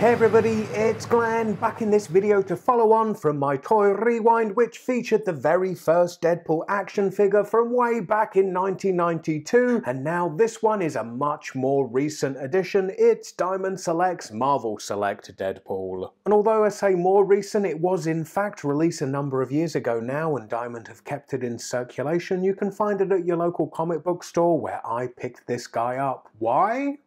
Hey everybody, it's Glenn, back in this video to follow on from my toy rewind, which featured the very first Deadpool action figure from way back in 1992, and now this one is a much more recent addition. It's Diamond Select's Marvel Select Deadpool. And although I say more recent, it was in fact released a number of years ago now, and Diamond have kept it in circulation. You can find it at your local comic book store where I picked this guy up. Why?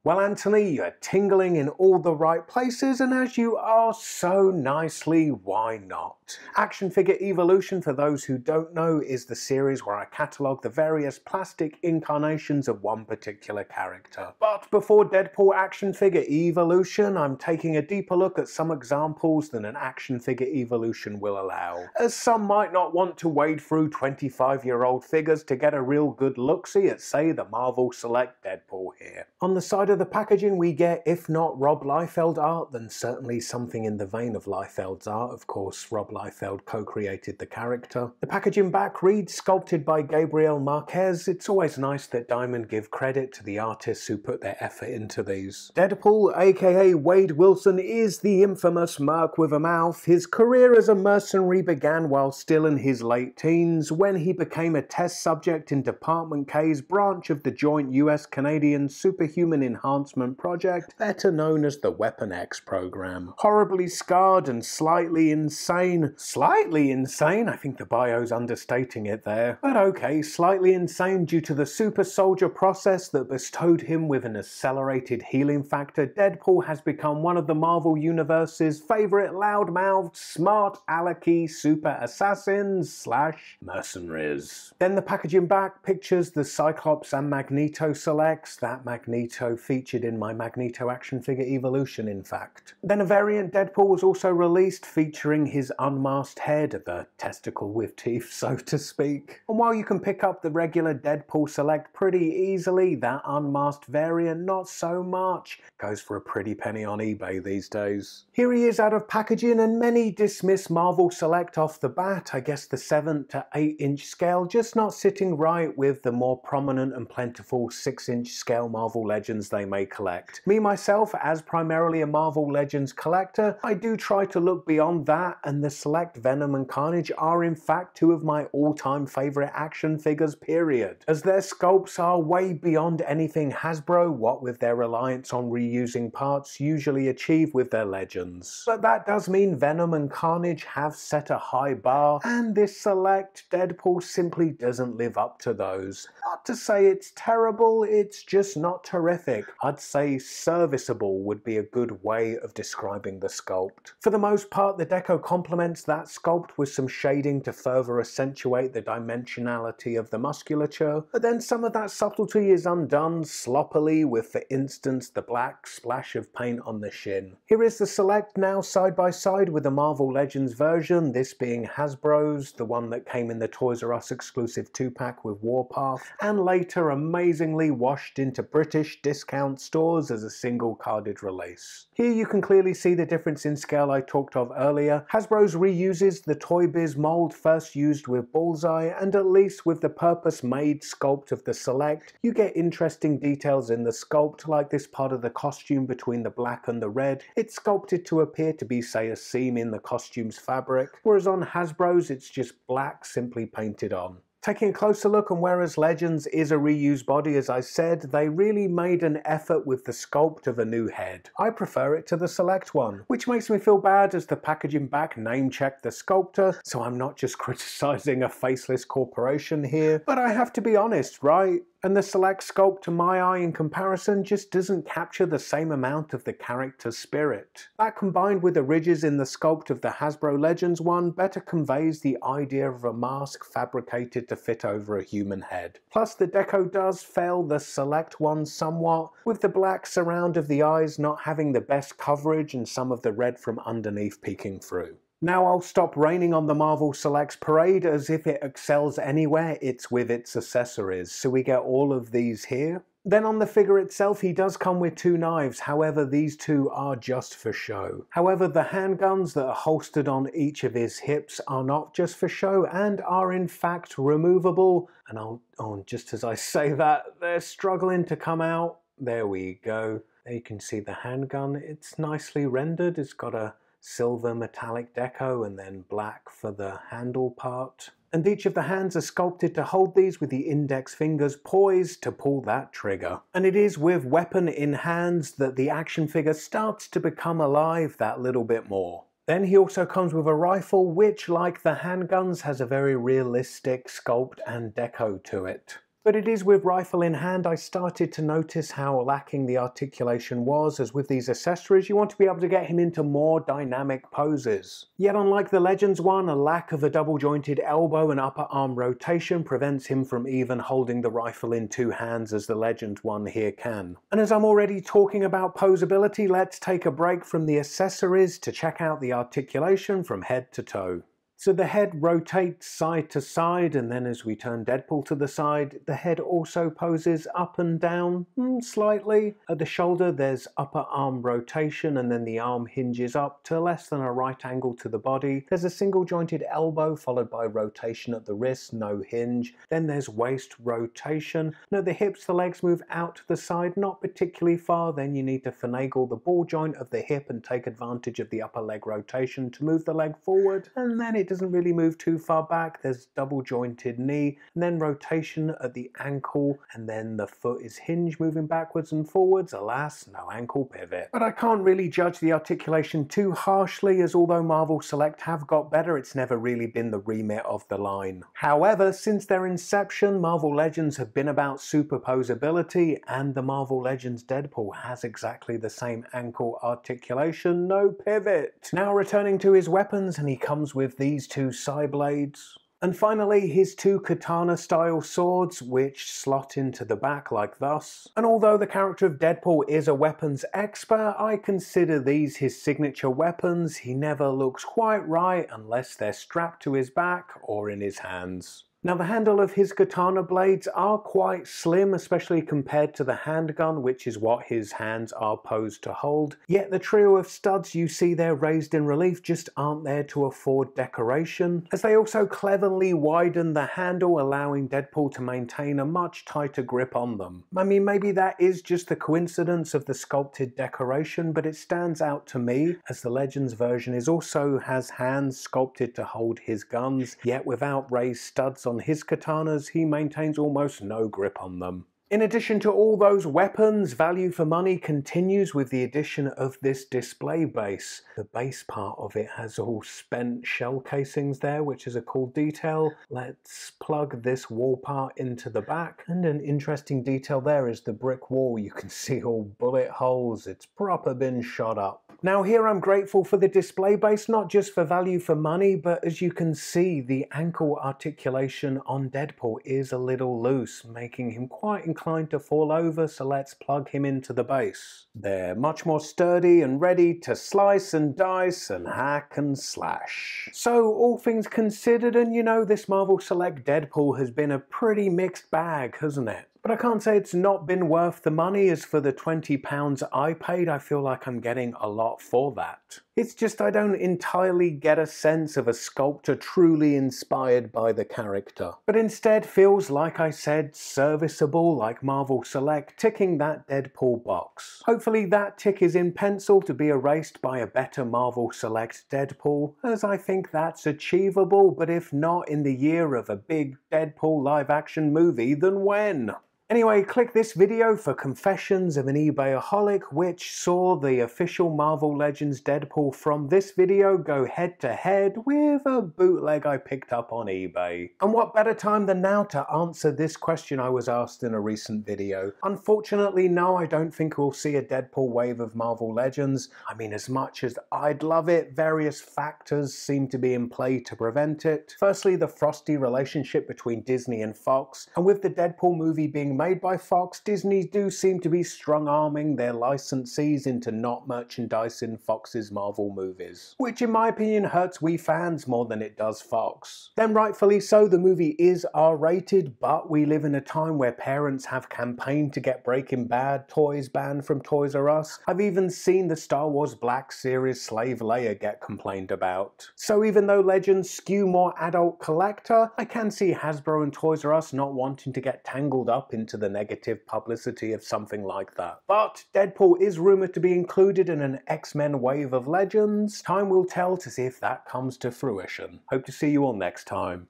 Well, Anthony, you're tingling in all the right places, and as you are so nicely, why not? Action Figure Evolution, for those who don't know, is the series where I catalogue the various plastic incarnations of one particular character. But before Deadpool Action Figure Evolution, I'm taking a deeper look at some examples than an Action Figure Evolution will allow, as some might not want to wade through 25-year-old figures to get a real good look-see at, say, the Marvel Select Deadpool here. On the side of the packaging we get, if not Rob Liefeld art, then certainly something in the vein of Liefeld's art. Of course, Rob Liefeld co-created the character. The packaging back reads, sculpted by Gabriel Marquez. It's always nice that Diamond give credit to the artists who put their effort into these. Deadpool, aka Wade Wilson, is the infamous Merc with a Mouth. His career as a mercenary began while still in his late teens, when he became a test subject in Department K's branch of the joint US-Canadian Superhuman Enhancement Project, better known as the Weapon X program. Horribly scarred and slightly insane. Slightly insane? I think the bio's understating it there. But okay, slightly insane due to the super soldier process that bestowed him with an accelerated healing factor. Deadpool has become one of the Marvel Universe's favourite loudmouthed, smart alecky super assassins / mercenaries. Then the packaging back pictures the Cyclops and Magneto selects. That Magneto featured in my Magneto action figure Evolution, in fact. Then a variant Deadpool was also released featuring his unmasked head, the testicle with teeth, so to speak. And while you can pick up the regular Deadpool Select pretty easily, that unmasked variant not so much. Goes for a pretty penny on eBay these days. Here he is out of packaging, and many dismiss Marvel Select off the bat. I guess the 7 to 8 inch scale just not sitting right with the more prominent and plentiful 6-inch scale Marvel Legends they may collect. Me myself, as primarily a Marvel Legends collector, I do try to look beyond that, and the Select Venom and Carnage are in fact two of my all-time favourite action figures, period, as their sculpts are way beyond anything Hasbro, what with their reliance on reusing parts, usually achieve with their Legends. But that does mean Venom and Carnage have set a high bar, and this Select Deadpool simply doesn't live up to those. Not to say it's terrible, it's just not terrific. I'd say serviceable would be a good way of describing the sculpt. For the most part, the deco complements that sculpt with some shading to further accentuate the dimensionality of the musculature, but then some of that subtlety is undone sloppily with, for instance, the black splash of paint on the shin. Here is the Select now side by side with the Marvel Legends version, this being Hasbro's, the one that came in the Toys R Us exclusive 2-pack with Warpath, and later amazingly washed into British discount stores as a single carded release. Here you can clearly see the difference in scale I talked of earlier. Hasbro's reuses the Toy Biz mold first used with Bullseye, and at least with the purpose-made sculpt of the Select, you get interesting details in the sculpt, like this part of the costume between the black and the red. It's sculpted to appear to be, say, a seam in the costume's fabric, whereas on Hasbro's it's just black simply painted on. Taking a closer look, and whereas Legends is a reused body, as I said, they really made an effort with the sculpt of a new head. I prefer it to the Select one, which makes me feel bad as the packaging back name-checked the sculptor, so I'm not just criticising a faceless corporation here, but I have to be honest, right? And the Select sculpt, to my eye in comparison, just doesn't capture the same amount of the character's spirit. That, combined with the ridges in the sculpt of the Hasbro Legends one, better conveys the idea of a mask fabricated to fit over a human head. Plus the deco does fail the Select one somewhat, with the black surround of the eyes not having the best coverage and some of the red from underneath peeking through. Now I'll stop raining on the Marvel Selects parade, as if it excels anywhere, it's with its accessories. So we get all of these here. Then on the figure itself, he does come with 2 knives, however these 2 are just for show. However, the handguns that are holstered on each of his hips are not just for show and are in fact removable, and just as I say that, they're struggling to come out. There we go. There you can see the handgun. It's nicely rendered. It's got a silver metallic deco and then black for the handle part. And each of the hands are sculpted to hold these with the index fingers poised to pull that trigger. And it is with weapon in hands that the action figure starts to become alive that little bit more. Then he also comes with a rifle which, like the handguns, has a very realistic sculpt and deco to it. But it is with rifle in hand I started to notice how lacking the articulation was, as with these accessories you want to be able to get him into more dynamic poses. Yet unlike the Legends one, a lack of a double jointed elbow and upper arm rotation prevents him from even holding the rifle in two hands as the Legends one here can. And as I'm already talking about posability, let's take a break from the accessories to check out the articulation from head to toe. So the head rotates side to side, and then as we turn Deadpool to the side, the head also poses up and down slightly. At the shoulder there's upper arm rotation, and then the arm hinges up to less than a right angle to the body. There's a single jointed elbow followed by rotation at the wrist, no hinge. Then there's waist rotation. Now the hips, the legs move out to the side, not particularly far. Then you need to finagle the ball joint of the hip and take advantage of the upper leg rotation to move the leg forward, and then it doesn't really move too far back. There's double jointed knee, and then rotation at the ankle, and then the foot is hinged moving backwards and forwards. Alas, no ankle pivot. But I can't really judge the articulation too harshly, as although Marvel Select have got better, it's never really been the remit of the line. However, since their inception, Marvel Legends have been about superposability, and the Marvel Legends Deadpool has exactly the same ankle articulation, no pivot. Now returning to his weapons, and he comes with these two side blades. And finally, his two katana-style swords, which slot into the back like thus. And although the character of Deadpool is a weapons expert, I consider these his signature weapons. He never looks quite right unless they're strapped to his back or in his hands. Now the handle of his katana blades are quite slim, especially compared to the handgun, which is what his hands are posed to hold. Yet the trio of studs you see there raised in relief just aren't there to afford decoration, as they also cleverly widen the handle, allowing Deadpool to maintain a much tighter grip on them. I mean, maybe that is just the coincidence of the sculpted decoration, but it stands out to me, as the Legends version also has hands sculpted to hold his guns, yet without raised studs on his katanas, he maintains almost no grip on them. In addition to all those weapons, value for money continues with the addition of this display base. The base part of it has all spent shell casings there, which is a cool detail. Let's plug this wall part into the back. And an interesting detail there is the brick wall. You can see all bullet holes. It's proper been shot up. Now here I'm grateful for the display base, not just for value for money, but as you can see, the ankle articulation on Deadpool is a little loose, making him quite inclined to fall over, so let's plug him into the base. They're much more sturdy and ready to slice and dice and hack and slash. So all things considered, and you know, this Marvel Select Deadpool has been a pretty mixed bag, hasn't it? But I can't say it's not been worth the money, as for the £20 I paid, I feel like I'm getting a lot for that. It's just I don't entirely get a sense of a sculptor truly inspired by the character, but instead feels, like I said, serviceable like Marvel Select, ticking that Deadpool box. Hopefully that tick is in pencil to be erased by a better Marvel Select Deadpool, as I think that's achievable, but if not in the year of a big Deadpool live-action movie, then when? Anyway, click this video for Confessions of an eBay-aholic, which saw the official Marvel Legends Deadpool from this video go head-to-head with a bootleg I picked up on eBay. And what better time than now to answer this question I was asked in a recent video. Unfortunately, no, I don't think we'll see a Deadpool wave of Marvel Legends. I mean, as much as I'd love it, various factors seem to be in play to prevent it. Firstly, the frosty relationship between Disney and Fox, and with the Deadpool movie being made by Fox, Disney do seem to be strong-arming their licensees into not merchandising Fox's Marvel movies, which in my opinion hurts we fans more than it does Fox. Then rightfully so, the movie is R-rated, but we live in a time where parents have campaigned to get Breaking Bad toys banned from Toys R Us. I've even seen the Star Wars Black Series Slave Leia get complained about. So even though Legends skew more adult collector, I can see Hasbro and Toys R Us not wanting to get tangled up in into the negative publicity of something like that. But Deadpool is rumoured to be included in an X-Men Wave of Legends. Time will tell to see if that comes to fruition. Hope to see you all next time.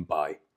Bye.